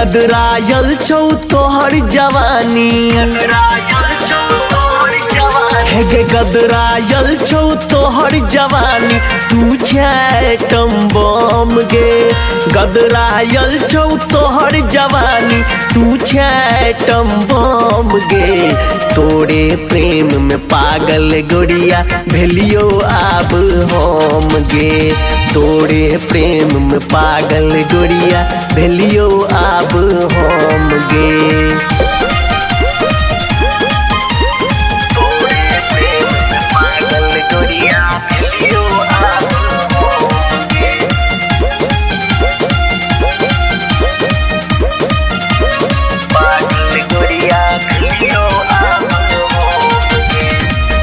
गदरायल छौ तोहर जवानी, हे गे गदरायल छौ तोहर जवानी, तू छैटम बम गे। गदरायल छौ तोहर जवानी, तू छैटम बम गे। तोरे प्रेम में पागल गोरिया भेलियो आब हम गे। तोरे प्रेम में पागल गोरिया भेलियो आब हम गे।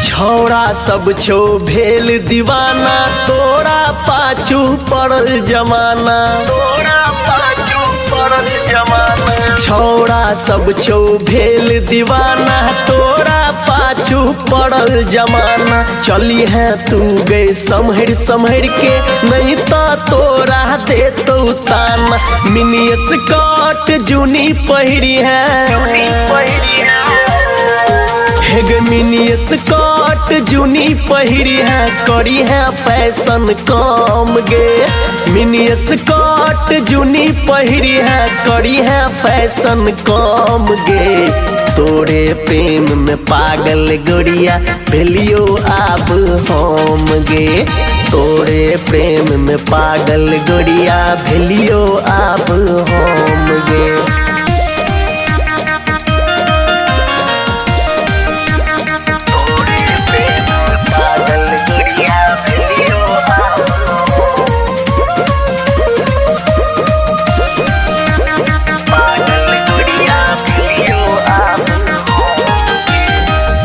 छौड़ा सब छो भेल दीवाना, तोरा पाछू पड़ल जमाना, तोरा पाछू पड़ल जमाना। छौड़ा सब छो भेल दीवाना, तोरा पाछू पड़ल जमाना। चली है तू गए संभर संभर के, नहीं तो तोरा दे तो ताना। मिनी स्कर्ट जूनी पहिरी है, हेगे मिनी स्कर्ट जूनी पहिरी है, करी है फैशन कम गे। मिनी स्कर्ट जूनी पहिरी है, करी है फैशन कम गे। तोरे प्रेम में पागल गोरिया भेलियो आब हम गे। तोरे प्रेम में पागल गोरिया भेलियो आब हम गे।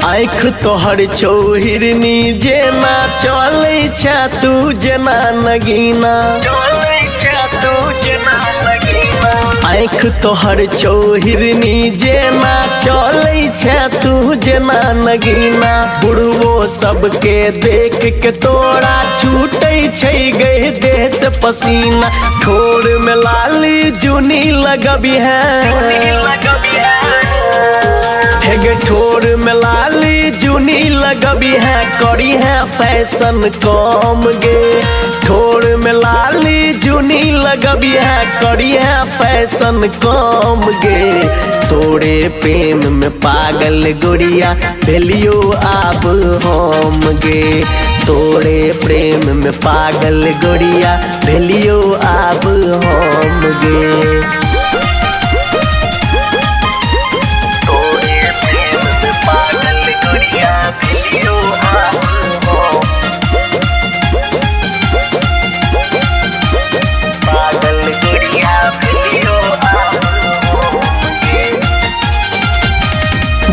आँख तोहर छौ हिरनी जेना, चले छ तू जेना नगीना। आँख तोहर छौ हिरनी जेना, चले छ तू जेना नगीना। बुढ़वो सबके देख के तोरा छूटे छै गए देह से पसीना। ठोर में लाली जूनी लगबी है, हेगे ठोर में लाली जूनी लगबी है, करी है फैशन कम गे। ठोर में लाली जूनी लगबी है, करी है फैशन कम गे। तोरे प्रेम में पागल गोरिया भेलियो आब हम गे। तोरे प्रेम में पागल गोरिया भेलियो आब हम गे।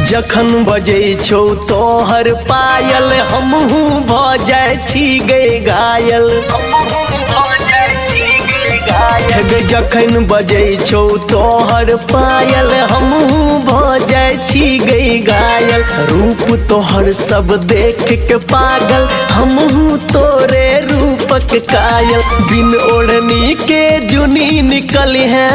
जखन बजै छौ तोहर पायल, हमहू भ जाय छी गए घायल। जखन बजै छौ तोहर पायल, हमहू भ जाय छी गए घायल। रूप तोहर सब देख के पागल, हमहू तोरे रूपक कायल। बिन ओढ़नी के जुनी निकली है,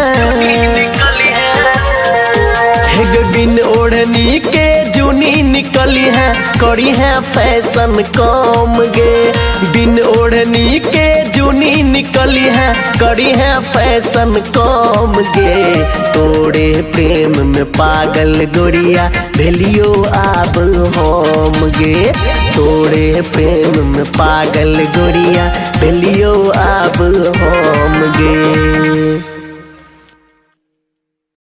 बिन ओढ़नी के जूनी निकली है, करी है फैशन कम गे। बिन ओढ़नी के जूनी निकली है, करी है फैशन कम गे। तोरे प्रेम में पागल गोरिया भेलियो आब हम गे। तोरे प्रेम में पागल गोरिया भेलियो आब हम गे।